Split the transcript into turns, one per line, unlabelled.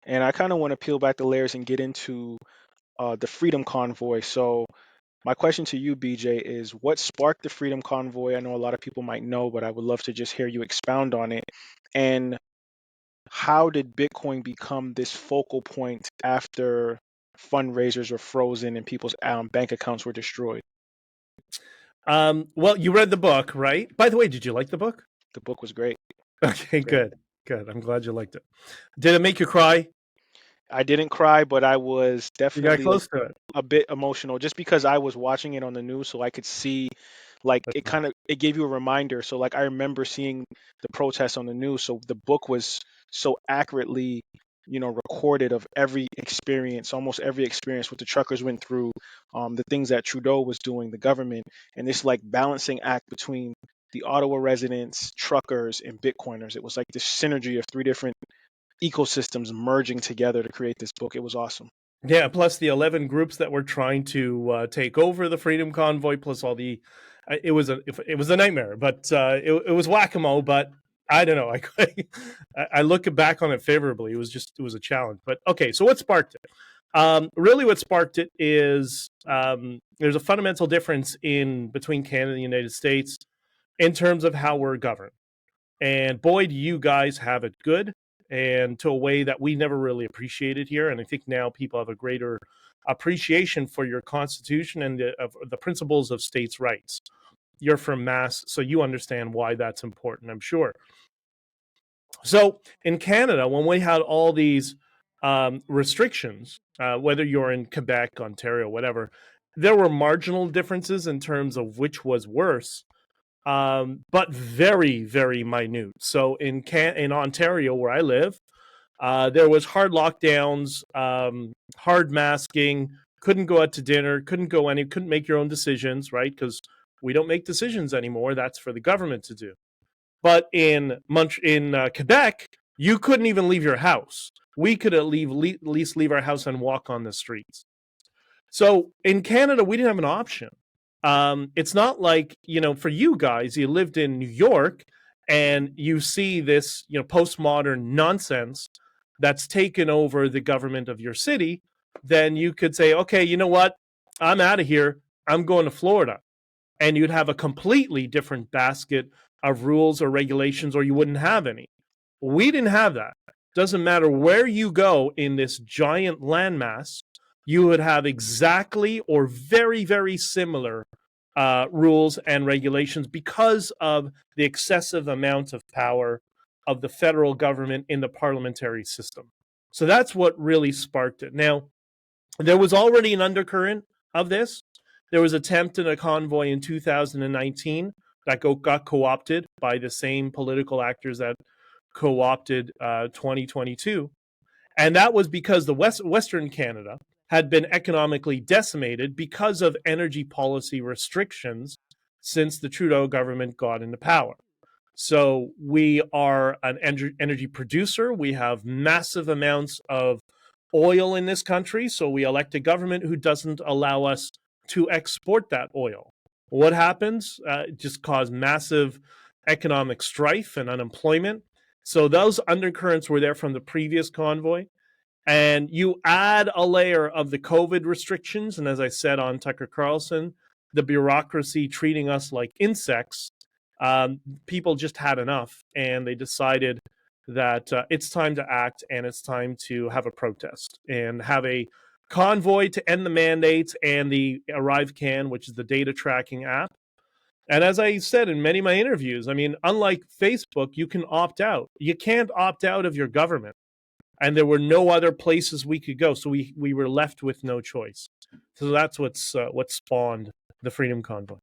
And I kind of want to peel back the layers and get into the Freedom Convoy. So, my question to you, BJ, is what sparked the Freedom Convoy? I know a lot of people might know, but I would love to just hear you expound on it. And how did Bitcoin become this focal point after fundraisers were frozen and people's bank accounts were destroyed?
Well, you read the book, right? By the way, did you like the book?
The book was great.
Okay,
Great.
good. Good. I'm glad you liked it. Did it make you cry?
I didn't cry, but I was
You got
definitely
close to it.
a bit emotional just because I was watching it on the news so I could see like
That's
it kind of it gave you a reminder. So like I remember seeing the protests on the news. So the book was so accurately, recorded of every experience, almost every experience what the truckers went through, the things that Trudeau was doing, the government, and this like balancing act between the Ottawa residents, truckers, and Bitcoiners. It was like this synergy of three different ecosystems merging together to create this book. It was awesome.
Yeah, plus the 11 groups that were trying to take over the Freedom Convoy, plus all the, it was a nightmare, but it was whack-a-mole. But I don't know, I look back on it favorably. It was a challenge. But okay, so what sparked it? Really, what sparked it is there's a fundamental difference in between Canada and the United States in terms of how we're governed. And boy, do you guys have it good, and to a way that we never really appreciated here. And I think now people have a greater appreciation for your constitution and the principles of states' rights. You're from Mass, so you understand why that's important, I'm sure. So in Canada, when we had all these restrictions, whether you're in Quebec, Ontario, whatever, there were marginal differences in terms of which was worse, but very, very minute. So in Ontario, where I live, there was hard lockdowns, hard masking, couldn't go out to dinner, couldn't make your own decisions, right? Because we don't make decisions anymore. That's for the government to do. But in Quebec, you couldn't even leave your house. We could at least leave our house and walk on the streets. So in Canada, we didn't have an option. It's not like, for you guys, you lived in New York and you see this, postmodern nonsense that's taken over the government of your city. Then you could say, okay, you know what? I'm out of here. I'm going to Florida. And you'd have a completely different basket of rules or regulations, or you wouldn't have any. We didn't have that. Doesn't matter where you go in this giant landmass, you would have exactly or very, very similar rules and regulations because of the excessive amount of power of the federal government in the parliamentary system. So that's what really sparked it. Now, there was already an undercurrent of this. There was an attempt in a convoy in 2019 that got co-opted by the same political actors that co-opted 2022. And that was because the Western Canada had been economically decimated because of energy policy restrictions since the Trudeau government got into power. So we are an energy producer. We have massive amounts of oil in this country. So we elect a government who doesn't allow us to export that oil. What happens? It just caused massive economic strife and unemployment. So those undercurrents were there from the previous convoy. And you add a layer of the COVID restrictions. And as I said on Tucker Carlson, the bureaucracy treating us like insects. People just had enough, and they decided that it's time to act and it's time to have a protest and have a convoy to end the mandates and the ArriveCAN, which is the data tracking app. And as I said in many of my interviews, I mean, unlike Facebook, you can opt out. You can't opt out of your government. And there were no other places we could go. So we were left with no choice. So that's what spawned the Freedom Convoy.